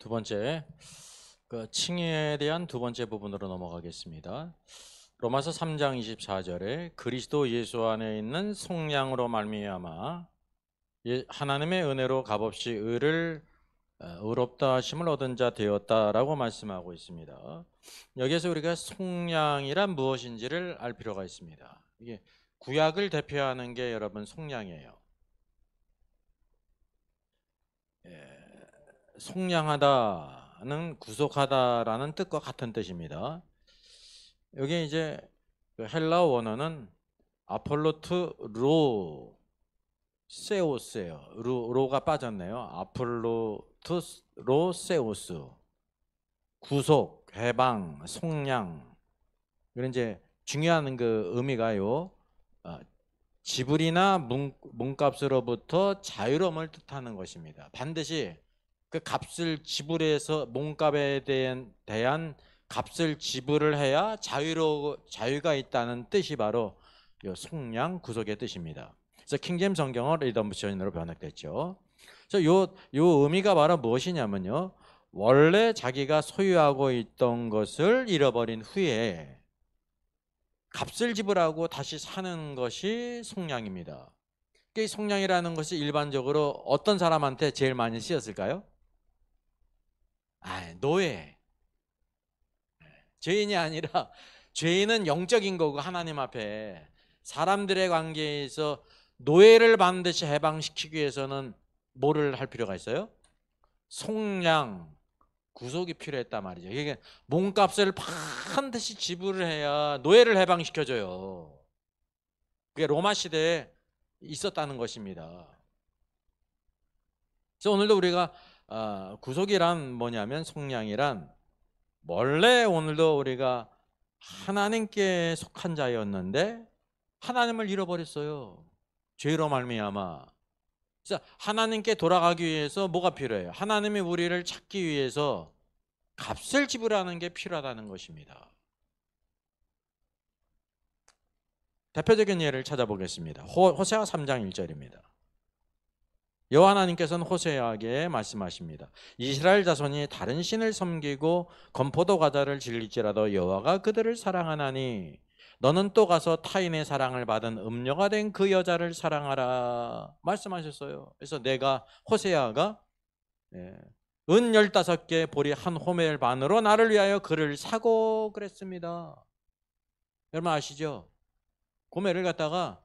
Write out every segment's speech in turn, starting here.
두 번째, 칭의에 대한 두 번째 부분으로 넘어가겠습니다. 로마서 3장 24절에 그리스도 예수 안에 있는 속량으로 말미암아 하나님의 은혜로 값없이 의롭다 하심을 얻은 자 되었다라고 말씀하고 있습니다. 여기에서 우리가 속량이란 무엇인지를 알 필요가 있습니다. 이게 구약을 대표하는 게 여러분 속량이에요. 속량하다는 구속하다라는 뜻과 같은 뜻입니다. 여기 이제 헬라어 원어는 아폴로트 로세오스예요. 로가 빠졌네요. 아폴로트 로세오스. 구속, 해방, 속량. 그런 이제 중요한 그 의미가요. 지불이나 몸값으로부터 자유로움을 뜻하는 것입니다. 반드시 그 값을 지불해서 몸값에 대한 값을 지불을 해야 자유가 있다는 뜻이 바로 속량 구속의 뜻입니다. 그래서 킹제임 성경은 리덤프션으로 번역됐죠. 그래서 요 의미가 바로 무엇이냐면요, 원래 자기가 소유하고 있던 것을 잃어버린 후에 값을 지불하고 다시 사는 것이 속량입니다. 이 속량이라는 것이 일반적으로 어떤 사람한테 제일 많이 쓰였을까요? 노예. 죄인이 아니라, 죄인은 영적인 거고 하나님 앞에 사람들의 관계에서 노예를 반드시 해방시키기 위해서는 뭐를 할 필요가 있어요? 속량, 구속이 필요했단 말이죠. 이게 몸값을 반드시 지불을 해야 노예를 해방시켜줘요. 그게 로마 시대에 있었다는 것입니다. 그래서 오늘도 우리가 구속이란 뭐냐면, 속량이란 원래 오늘도 우리가 하나님께 속한 자였는데 하나님을 잃어버렸어요. 죄로 말미암아. 그래서 하나님께 돌아가기 위해서 뭐가 필요해요? 하나님이 우리를 찾기 위해서 값을 지불하는 게 필요하다는 것입니다. 대표적인 예를 찾아보겠습니다. 호세아 3장 1절입니다. 여호와 하나님께서는 호세아에게 말씀하십니다. 이스라엘 자손이 다른 신을 섬기고 건포도 과자를 즐길지라도 여호와가 그들을 사랑하나니 너는 또 가서 타인의 사랑을 받은 음녀가 된 그 여자를 사랑하라 말씀하셨어요. 그래서 호세아가 은 15개 보리 한 호멜 반으로 나를 위하여 그를 사고 그랬습니다. 여러분 아시죠? 고멜을 갖다가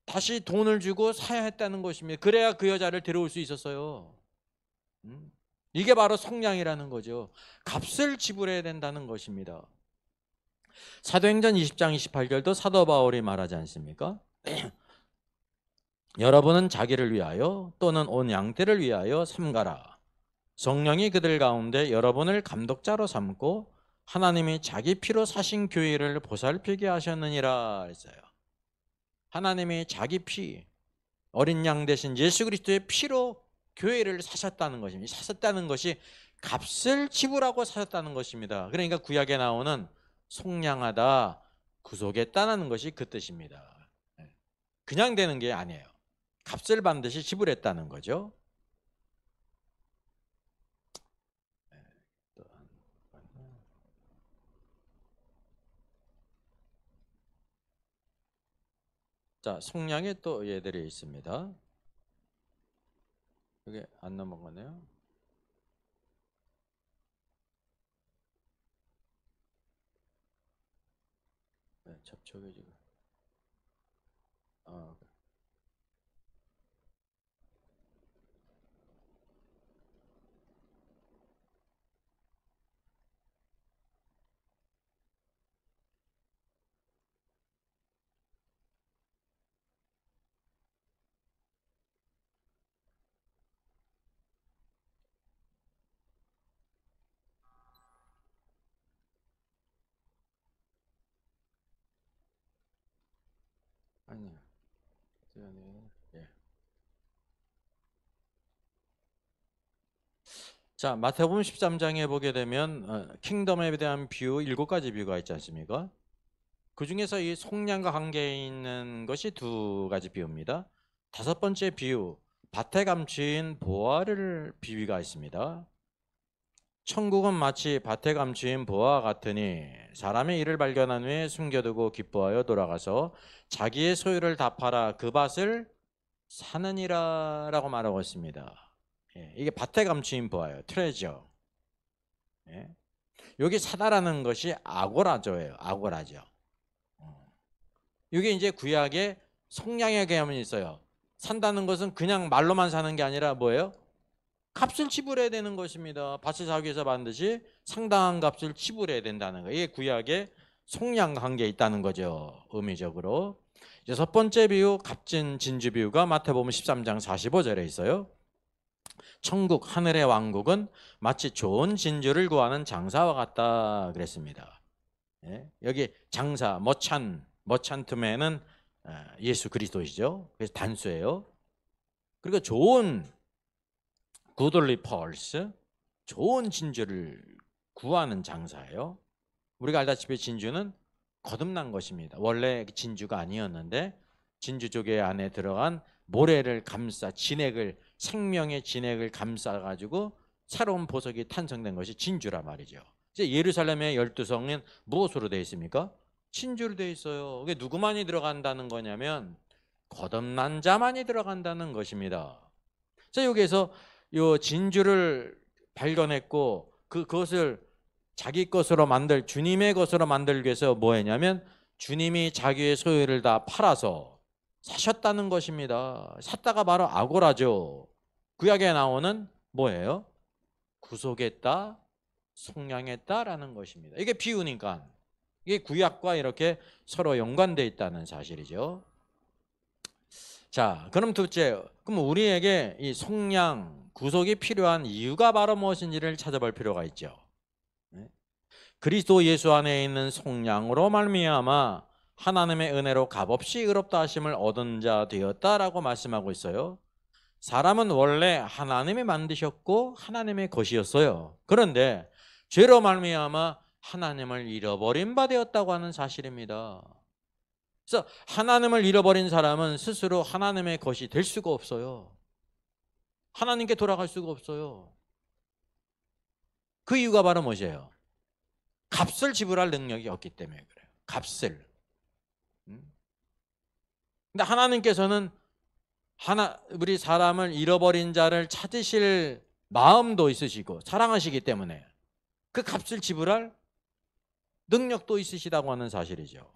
다시 돈을 주고 사야 했다는 것입니다. 그래야 그 여자를 데려올 수 있었어요. 이게 바로 속량이라는 거죠. 값을 지불해야 된다는 것입니다. 사도행전 20장 28절도 사도 바울이 말하지 않습니까? 여러분은 자기를 위하여 또는 온 양떼를 위하여 삼가라. 성령이 그들 가운데 여러분을 감독자로 삼고 하나님이 자기 피로 사신 교회를 보살피게 하셨느니라 했어요. 하나님이 자기 피, 어린 양 대신 예수 그리스도의 피로 교회를 사셨다는 것입니다. 사셨다는 것이 값을 지불하고 사셨다는 것입니다. 그러니까 구약에 나오는 속량하다, 구속했다는 것이 그 뜻입니다. 그냥 되는 게 아니에요. 값을 반드시 지불했다는 거죠. 자, 속량에 또 예들이 있습니다. 여기 안 넘어가네요. 네, 접촉이 지금. 아니요. 예. 자, 마태복음 13장에 보게 되면 킹덤에 대한 비유 7가지 비유가 있지 않습니까? 그 중에서 이 속량과 관계 있는 것이 2가지 비유입니다. 5번째 비유, 밭에 감추인 보화를 비유가 있습니다. 천국은 마치 밭에 감추인 보화와 같으니 사람의 일을 발견한 후에 숨겨두고 기뻐하여 돌아가서 자기의 소유를 다 팔아 그 밭을 사느니라 라고 말하고 있습니다. 이게 밭에 감추인 보화예요. 트레저. 여기 사다라는 것이 아고라죠예요. 아고라죠. 이게 이제 구약의 속량의 개념이 있어요. 산다는 것은 그냥 말로만 사는 게 아니라 뭐예요? 값을 지불해야 되는 것입니다. 밭을 사기 위해서 반드시 상당한 값을 지불해야 된다는 거예요. 이게 구약의 속량 관계에 있다는 거죠. 의미적으로. 여섯 번째 비유, 값진 진주 비유가 마태복음 13장 45절에 있어요. 천국 하늘의 왕국은 마치 좋은 진주를 구하는 장사와 같다 그랬습니다. 여기 장사, 머찬트맨은 예수 그리스도이죠. 그래서 단수예요. 그리고 좋은 굿올리 펄스, 좋은 진주를 구하는 장사예요. 우리가 알다시피 진주는 거듭난 것입니다. 원래 진주가 아니었는데 진주조개 안에 들어간 모래를 감싸 생명의 진액을 감싸 가지고 새로운 보석이 탄생된 것이 진주란 말이죠. 이제 예루살렘의 12성은 무엇으로 되어 있습니까? 진주로 되어 있어요. 이게 누구만이 들어간다는 거냐면 거듭난 자만이 들어간다는 것입니다. 자, 여기에서 이 진주를 발견했고 그것을 자기 것으로 주님의 것으로 만들기 위해서 뭐 했냐면 주님이 자기의 소유를 다 팔아서 사셨다는 것입니다. 샀다가 바로 아고라죠. 구약에 나오는 뭐예요? 구속했다, 속량했다라는 것입니다. 이게 비유니까 이게 구약과 이렇게 서로 연관되어 있다는 사실이죠. 자, 그럼 둘째, 그럼 우리에게 이 속량, 구속이 필요한 이유가 바로 무엇인지를 찾아볼 필요가 있죠. 그리스도 예수 안에 있는 속량으로 말미암아 하나님의 은혜로 값없이 의롭다 하심을 얻은 자 되었다라고 말씀하고 있어요. 사람은 원래 하나님이 만드셨고 하나님의 것이었어요. 그런데 죄로 말미암아 하나님을 잃어버린 바 되었다고 하는 사실입니다. 그래서 하나님을 잃어버린 사람은 스스로 하나님의 것이 될 수가 없어요. 하나님께 돌아갈 수가 없어요. 그 이유가 바로 무엇이에요? 값을 지불할 능력이 없기 때문에 그래요. 값을. 근데 하나님께서는 우리 사람을 잃어버린 자를 찾으실 마음도 있으시고 사랑하시기 때문에 그 값을 지불할 능력도 있으시다고 하는 사실이죠.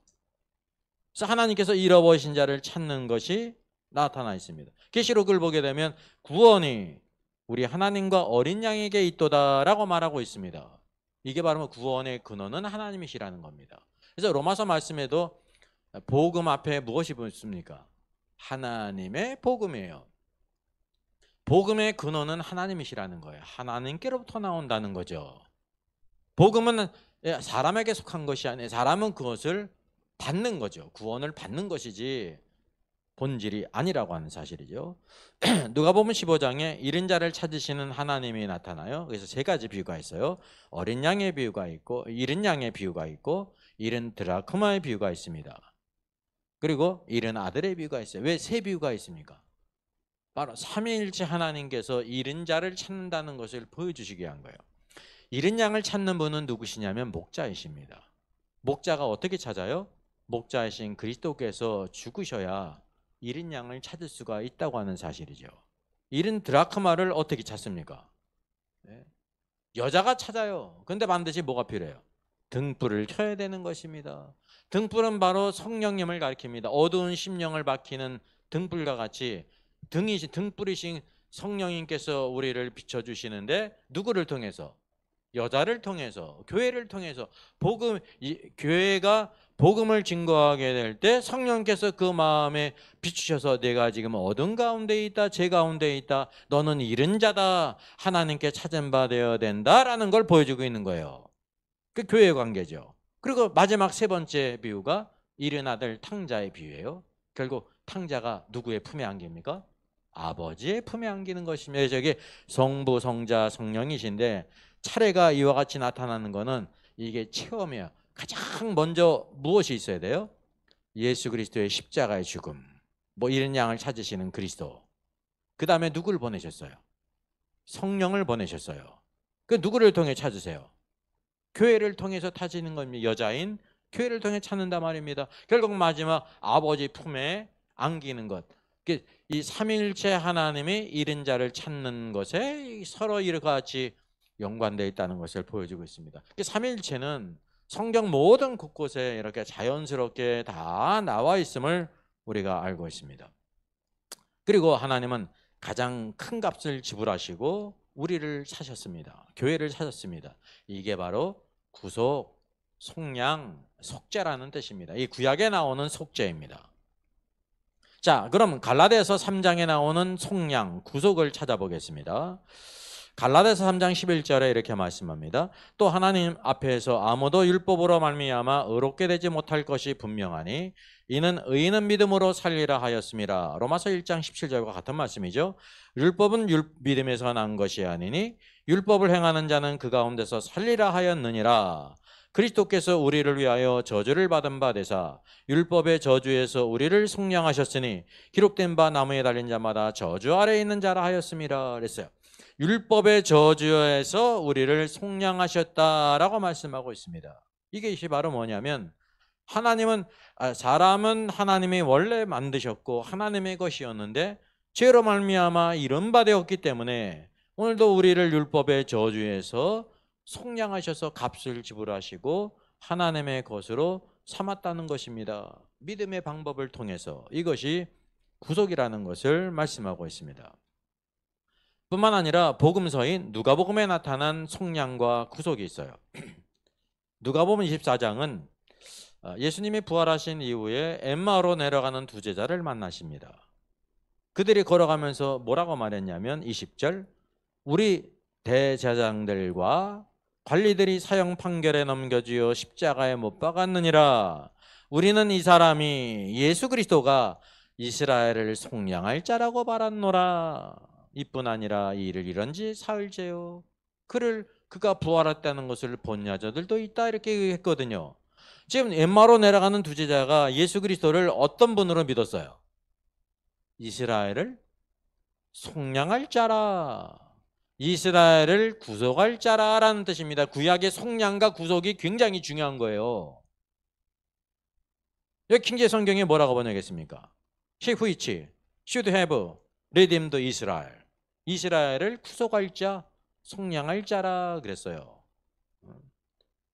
그래서 하나님께서 잃어버리신 자를 찾는 것이 나타나 있습니다. 계시록을 보게 되면 구원이 우리 하나님과 어린 양에게 있도다라고 말하고 있습니다. 이게 바로 구원의 근원은 하나님이시라는 겁니다. 그래서 로마서 말씀에도 복음 앞에 무엇이 붙습니까? 하나님의 복음이에요. 복음의 근원은 하나님이시라는 거예요. 하나님께로부터 나온다는 거죠. 복음은 사람에게 속한 것이 아니에요. 사람은 그것을 받는 거죠. 구원을 받는 것이지 본질이 아니라고 하는 사실이죠. 누가복음 15장에 잃은 자를 찾으시는 하나님이 나타나요. 그래서 세 가지 비유가 있어요. 어린 양의 비유가 있고, 잃은 양의 비유가 있고, 잃은 드라크마의 비유가 있습니다. 그리고 잃은 아들의 비유가 있어요. 왜 세 비유가 있습니까? 바로 삼위일체 하나님께서 잃은 자를 찾는다는 것을 보여주시기 위한 거예요. 잃은 양을 찾는 분은 누구시냐면 목자이십니다. 목자가 어떻게 찾아요? 목자이신 그리스도께서 죽으셔야 잃은 양을 찾을 수가 있다고 하는 사실이죠. 잃은 드라크마를 어떻게 찾습니까? 여자가 찾아요. 근데 반드시 뭐가 필요해요? 등불을 켜야 되는 것입니다. 등불은 바로 성령님을 가리킵니다. 어두운 심령을 밝히는 등불과 같이 등불이신 성령님께서 우리를 비춰주시는데 누구를 통해서? 여자를 통해서, 교회를 통해서 교회가 복음을 증거하게 될 때 성령께서 그 마음에 비추셔서 내가 지금 어둠 가운데 있다, 죄 가운데 있다, 너는 잃은 자다, 하나님께 찾은 바 되어야 된다라는 걸 보여주고 있는 거예요. 그 교회의 관계죠. 그리고 마지막 세 번째 비유가 잃은 아들 탕자의 비유예요. 결국 탕자가 누구의 품에 안깁니까? 아버지의 품에 안기는 것입니다. 저게 성부, 성자, 성령이신데 차례가 이와 같이 나타나는 것은 이게 체험이에요. 가장 먼저 무엇이 있어야 돼요? 예수 그리스도의 십자가의 죽음, 잃은 양을 찾으시는 그리스도, 그 다음에 누구를 보내셨어요? 성령을 보내셨어요. 그 누구를 통해 찾으세요? 교회를 통해서 찾는 겁니다. 여자인 교회를 통해 찾는단 말입니다. 결국 마지막 아버지 품에 안기는 것. 이 삼일체 하나님이 잃은 자를 찾는 것에 서로 이렇게 같이 연관되어 있다는 것을 보여주고 있습니다. 삼일체는 성경 모든 곳곳에 이렇게 자연스럽게 다 나와 있음을 우리가 알고 있습니다. 그리고 하나님은 가장 큰 값을 지불하시고 우리를 사셨습니다. 교회를 사셨습니다. 이게 바로 구속, 속량, 속죄라는 뜻입니다. 이 구약에 나오는 속죄입니다. 자, 그럼 갈라디아서 3장에 나오는 속량, 구속을 찾아보겠습니다. 갈라디아서 3장 11절에 이렇게 말씀합니다. 또 하나님 앞에서 아무도 율법으로 말미암아 의롭게 되지 못할 것이 분명하니 이는 의인은 믿음으로 살리라 하였습니다. 로마서 1장 17절과 같은 말씀이죠. 율법은 믿음에서 난 것이 아니니 율법을 행하는 자는 그 가운데서 살리라 하였느니라. 그리스도께서 우리를 위하여 저주를 받은 바 되사 율법의 저주에서 우리를 속량하셨으니 기록된 바 나무에 달린 자마다 저주 아래에 있는 자라 하였습니다. 그랬어요. 율법의 저주에서 우리를 속량하셨다라고 말씀하고 있습니다. 이게 바로 뭐냐면 사람은 하나님이 원래 만드셨고 하나님의 것이었는데 죄로 말미암아 이런 바 되었기 때문에 오늘도 우리를 율법의 저주에서 속량하셔서 값을 지불하시고 하나님의 것으로 삼았다는 것입니다. 믿음의 방법을 통해서 이것이 구속이라는 것을 말씀하고 있습니다. 뿐만 아니라 복음서인 누가복음에 나타난 속량과 구속이 있어요. 누가복음 24장은 예수님이 부활하신 이후에 엠마오로 내려가는 두 제자를 만나십니다. 그들이 걸어가면서 뭐라고 말했냐면 20절 우리 대제사장들과 관리들이 사형 판결에 넘겨지어 십자가에 못 박았느니라. 우리는 이 사람이 예수 그리스도가 이스라엘을 속량할 자라고 말았노라. 이뿐 아니라 이 일을 이런지 사흘째요. 그가 부활했다는 것을 본 여자들도 있다 이렇게 했거든요. 지금 엠마오로 내려가는 두 제자가 예수 그리스도를 어떤 분으로 믿었어요? 이스라엘을 속량할 자라. 이스라엘을 구속할 자라라는 뜻입니다. 구약의 속량과 구속이 굉장히 중요한 거예요. 여기 킹제임 성경에 뭐라고 번역했습니까? He which should have redeemed Israel. 이스라엘을 구속할 자, 속량할 자라 그랬어요.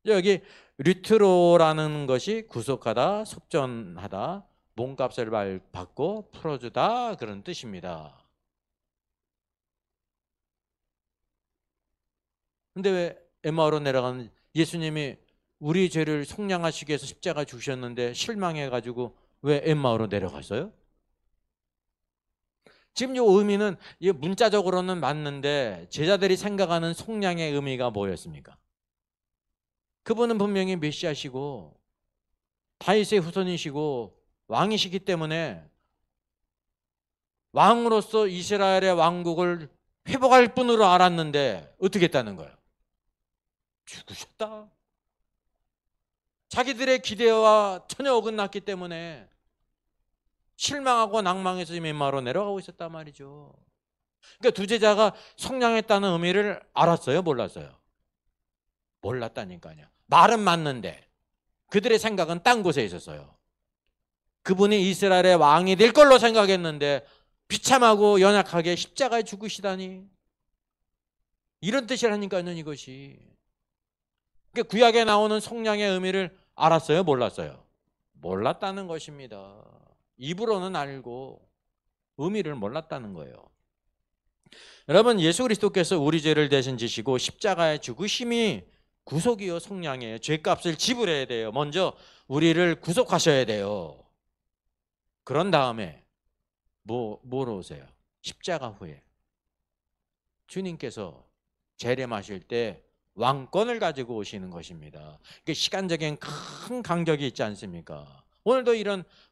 여기 리트로라는 것이 구속하다, 속전하다, 몸값을 받고 풀어주다 그런 뜻입니다. 근데 왜 엠마오로 내려가는 예수님이 우리 죄를 속량하시기 위해서 십자가 죽으셨는데 실망해가지고 왜 엠마오로 내려갔어요? 지금 이 의미는 문자적으로는 맞는데 제자들이 생각하는 속량의 의미가 뭐였습니까? 그분은 분명히 메시아시고 다윗의 후손이시고 왕이시기 때문에 왕으로서 이스라엘의 왕국을 회복할 분으로 알았는데 어떻게 했다는 거예요? 죽으셨다. 자기들의 기대와 전혀 어긋났기 때문에 실망하고 낭망해서 엠마오로 내려가고 있었단 말이죠. 그러니까 두 제자가 속량했다는 의미를 알았어요? 몰랐어요? 몰랐다니까요. 말은 맞는데 그들의 생각은 딴 곳에 있었어요. 그분이 이스라엘의 왕이 될 걸로 생각했는데 비참하고 연약하게 십자가에 죽으시다니 이런 뜻이라니까요. 이것이 그러니까 구약에 나오는 속량의 의미를 알았어요? 몰랐어요? 몰랐다는 것입니다. 입으로는 알고 의미를 몰랐다는 거예요. 여러분, 예수 그리스도께서 우리 죄를 대신 지시고 십자가에 죽으심이 구속이요 속량이에요. 죄값을 지불해야 돼요. 먼저 우리를 구속하셔야 돼요. 그런 다음에 뭐로 오세요? 십자가 후에 주님께서 재림하실 때 왕권을 가지고 오시는 것입니다. 시간적인 큰 간격이 있지 않습니까? 오늘도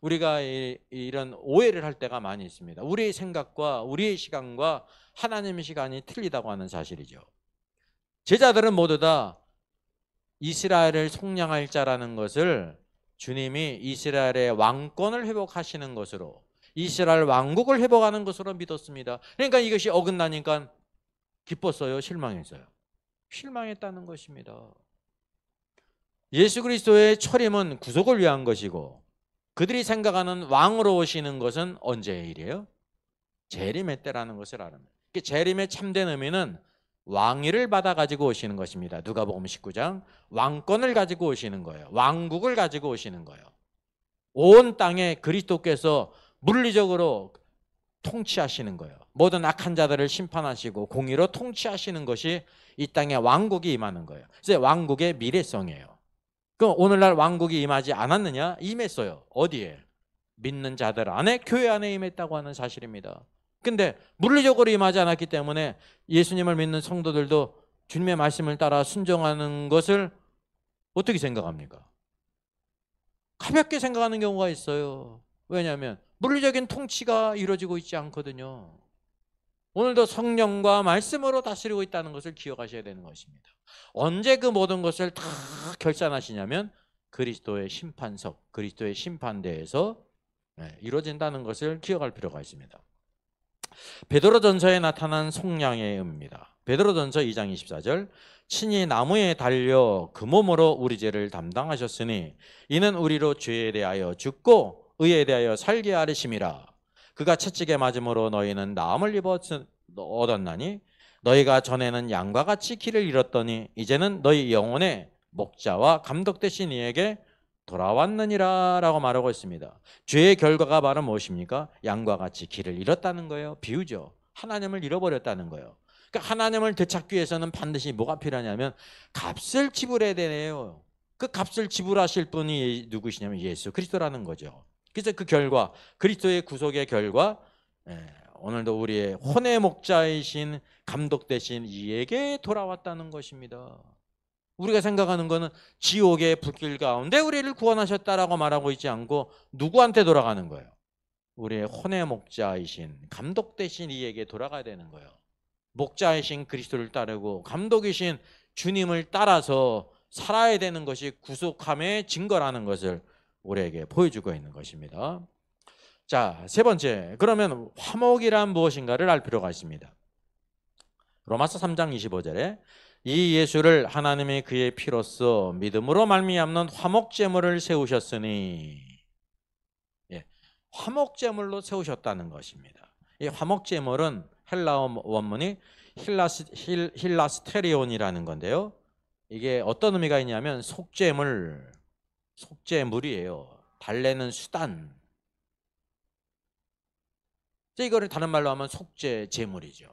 우리가 이런 오해를 할 때가 많이 있습니다. 우리의 생각과 우리의 시간과 하나님의 시간이 틀리다고 하는 사실이죠. 제자들은 모두 다 이스라엘을 속량할 자라는 것을 주님이 이스라엘의 왕권을 회복하시는 것으로 이스라엘 왕국을 회복하는 것으로 믿었습니다. 그러니까 이것이 어긋나니까 기뻤어요? 실망했어요? 실망했다는 것입니다. 예수 그리스도의 초림은 구속을 위한 것이고 그들이 생각하는 왕으로 오시는 것은 언제의 일이에요? 재림의 때라는 것을 알아요. 재림의 참된 의미는 왕위를 받아 가지고 오시는 것입니다. 누가복음 19장 왕권을 가지고 오시는 거예요. 왕국을 가지고 오시는 거예요. 온 땅에 그리스도께서 물리적으로 통치하시는 거예요. 모든 악한 자들을 심판하시고 공의로 통치하시는 것이 이 땅에 왕국이 임하는 거예요. 그래서 왕국의 미래성이에요. 그럼 오늘날 왕국이 임하지 않았느냐? 임했어요. 어디에? 믿는 자들 안에, 교회 안에 임했다고 하는 사실입니다. 근데 물리적으로 임하지 않았기 때문에 예수님을 믿는 성도들도 주님의 말씀을 따라 순종하는 것을 어떻게 생각합니까? 가볍게 생각하는 경우가 있어요. 왜냐하면 물리적인 통치가 이루어지고 있지 않거든요. 오늘도 성령과 말씀으로 다스리고 있다는 것을 기억하셔야 되는 것입니다. 언제 그 모든 것을 다 결산하시냐면 그리스도의 심판석, 그리스도의 심판대에서 이루어진다는 것을 기억할 필요가 있습니다. 베드로전서에 나타난 속량의 의미입니다. 베드로전서 2장 24절 친히 나무에 달려 그 몸으로 우리 죄를 담당하셨으니 이는 우리로 죄에 대하여 죽고 의에 대하여 살게 하리심이라. 그가 채찍에 맞음으로 너희는 나음을 얻었나니 너희가 전에는 양과 같이 길을 잃었더니 이제는 너희 영혼의 목자와 감독 되신 이에게 돌아왔느니라 라고 말하고 있습니다. 죄의 결과가 바로 무엇입니까? 양과 같이 길을 잃었다는 거예요. 비유죠. 하나님을 잃어버렸다는 거예요. 그러니까 하나님을 되찾기 위해서는 반드시 뭐가 필요하냐면 값을 지불해야 되네요. 그 값을 지불하실 분이 누구시냐면 예수 그리스도라는 거죠. 그래서 그 결과, 그리스도의 구속의 결과, 오늘도 우리의 혼의 목자이신 감독 되신 이에게 돌아왔다는 것입니다. 우리가 생각하는 것은 지옥의 불길 가운데 우리를 구원하셨다라고 말하고 있지 않고 누구한테 돌아가는 거예요? 우리의 혼의 목자이신 감독 되신 이에게 돌아가야 되는 거예요. 목자이신 그리스도를 따르고 감독이신 주님을 따라서 살아야 되는 것이 구속함의 증거라는 것을 우리에게 보여주고 있는 것입니다. 자, 세 번째, 그러면 화목이란 무엇인가를 알 필요가 있습니다. 로마서 3장 25절에 이 예수를 하나님이 그의 피로써 믿음으로 말미암는 화목제물을 세우셨으니, 화목제물로 세우셨다는 것입니다. 이 화목제물은 헬라어 원문이 힐라스테리온이라는 건데요. 이게 어떤 의미가 있냐면 속죄물이에요. 달래는 수단. 이거를 다른 말로 하면 속죄제물이죠.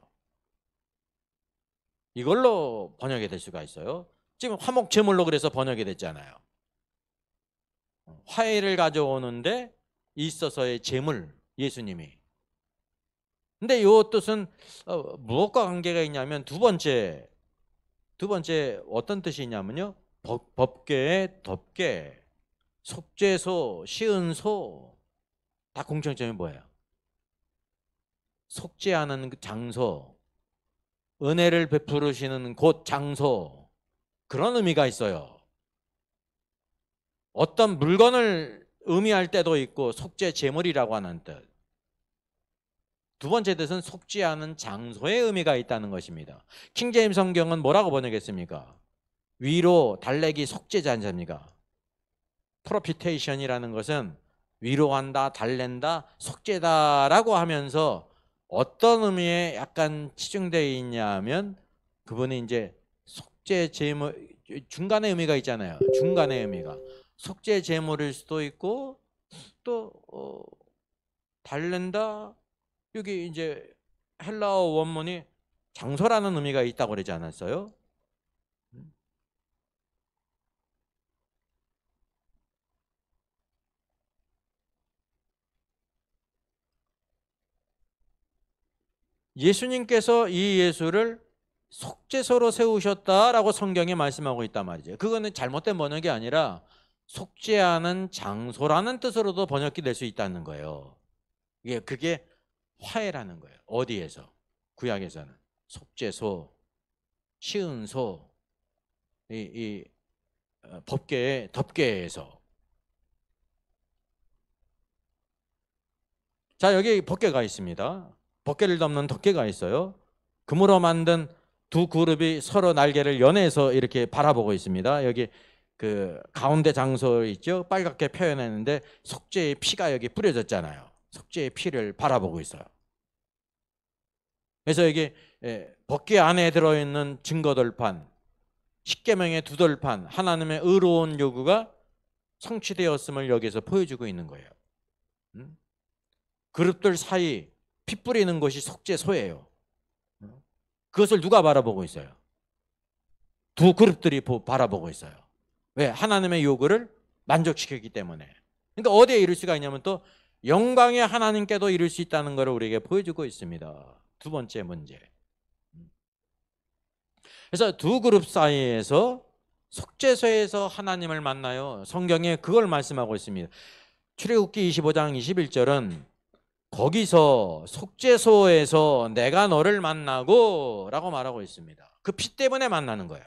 이걸로 번역이 될 수가 있어요. 지금 화목제물로 그래서 번역이 됐잖아요. 화해를 가져오는데 있어서의 제물, 예수님이. 근데 이 뜻은 무엇과 관계가 있냐면 두 번째 어떤 뜻이 있냐면요. 법궤의 덮개, 속죄소, 시은소, 다 공통점이 뭐예요? 속죄하는 장소, 은혜를 베푸시는 곳, 장소, 그런 의미가 있어요. 어떤 물건을 의미할 때도 있고 속죄 제물이라고 하는 뜻. 두 번째 뜻은 속죄하는 장소의 의미가 있다는 것입니다. 킹제임 성경은 뭐라고 번역했습니까? 위로, 달래기, 속죄자 아닙니까? 프로피테이션이라는 것은 위로한다, 달랜다, 속죄다라고 하면서 어떤 의미에 약간 치중되어 있냐면 그분이 이제 속죄 제물, 중간의 의미가 있잖아요. 중간의 의미가 속죄 제물일 수도 있고 또 달랜다, 여기 이제 헬라어 원문이 장소라는 의미가 있다고 그러지 않았어요? 예수님께서 이 예수를 속죄소로 세우셨다라고 성경에 말씀하고 있단 말이죠. 그거는 잘못된 번역이 아니라 속죄하는 장소라는 뜻으로도 번역이 될 수 있다는 거예요. 그게 화해라는 거예요. 어디에서? 구약에서는 속죄소, 시은소, 이 법궤의 덮개에서. 자, 여기 법궤가 있습니다. 법궤를 덮는 덮개가 있어요. 금으로 만든 두 그룹이 서로 날개를 연해서 이렇게 바라보고 있습니다. 여기 그 가운데 장소 있죠? 빨갛게 표현했는데 속죄의 피가 여기 뿌려졌잖아요. 속죄의 피를 바라보고 있어요. 그래서 여기 법궤 안에 들어있는 증거들판, 십계명의 두 돌판, 하나님의 의로운 요구가 성취되었음을 여기서 보여주고 있는 거예요. 그룹들 사이 피 뿌리는 것이 속죄소예요. 그것을 누가 바라보고 있어요? 두 그룹들이 바라보고 있어요. 왜? 하나님의 요구를 만족시켰기 때문에. 그러니까 어디에 이룰 수가 있냐면 또 영광의 하나님께도 이룰 수 있다는 것을 우리에게 보여주고 있습니다. 두 번째 문제. 그래서 두 그룹 사이에서 속죄소에서 하나님을 만나요. 성경에 그걸 말씀하고 있습니다. 출애굽기 25장 21절은 거기서 속죄소에서 내가 너를 만나고 라고 말하고 있습니다. 그 피 때문에 만나는 거예요.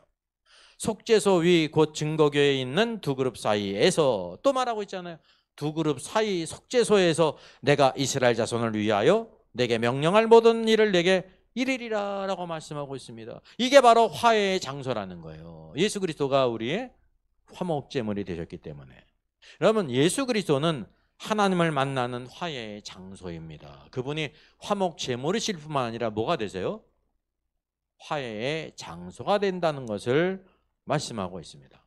속죄소 위 곧 증거교에 있는 두 그룹 사이에서 또 말하고 있잖아요. 두 그룹 사이 속죄소에서 내가 이스라엘 자손을 위하여 내게 명령할 모든 일을 내게 이르리라 라고 말씀하고 있습니다. 이게 바로 화해의 장소라는 거예요. 예수 그리스도가 우리의 화목제물이 되셨기 때문에. 여러분, 예수 그리스도는 하나님을 만나는 화해의 장소입니다. 그분이 화목제물이실 뿐만 아니라 뭐가 되세요? 화해의 장소가 된다는 것을 말씀하고 있습니다.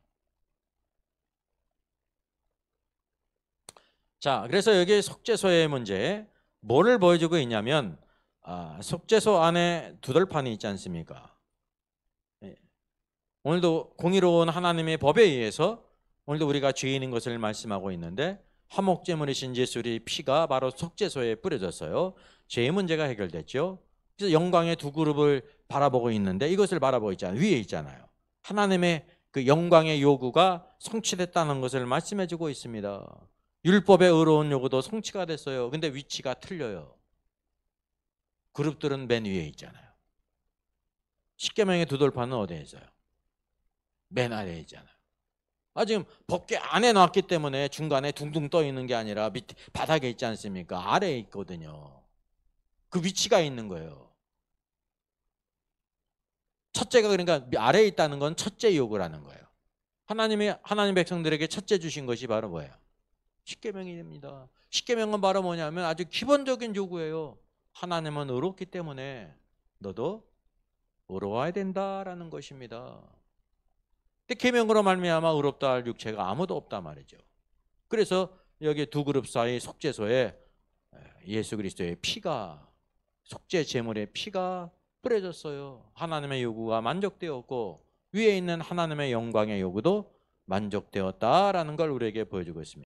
자, 그래서 여기 속죄소의 문제, 뭐를 보여주고 있냐면 속죄소 안에 두들판이 있지 않습니까? 오늘도 공의로운 하나님의 법에 의해서 오늘도 우리가 죄인인 것을 말씀하고 있는데 화목제물이신 예수의 피가 바로 속죄소에 뿌려졌어요. 죄의 문제가 해결됐죠. 그래서 영광의 두 그룹을 바라보고 있는데 이것을 바라보고 있잖아요. 위에 있잖아요. 하나님의 그 영광의 요구가 성취됐다는 것을 말씀해주고 있습니다. 율법의 의로운 요구도 성취가 됐어요. 근데 위치가 틀려요. 그룹들은 맨 위에 있잖아요. 십계명의 두 돌판은 어디에 있어요? 맨 아래에 있잖아요. 지금 법궤 안에 놨기 때문에 중간에 둥둥 떠 있는 게 아니라 밑에 바닥에 있지 않습니까? 아래에 있거든요. 그 위치가 있는 거예요. 첫째가 그러니까 아래에 있다는 건 첫째 요구라는 거예요. 하나님 백성들에게 첫째 주신 것이 바로 뭐예요? 십계명입니다. 십계명은 바로 뭐냐면 아주 기본적인 요구예요. 하나님은 의롭기 때문에 너도 의로워야 된다라는 것입니다. 근데 계명으로 말미암아 의롭다 할 육체가 아무도 없단 말이죠. 그래서 여기 두 그룹 사이 속죄소에 예수 그리스도의 피가, 속죄 제물의 피가 뿌려졌어요. 하나님의 요구가 만족되었고 위에 있는 하나님의 영광의 요구도 만족되었다라는 걸 우리에게 보여주고 있습니다.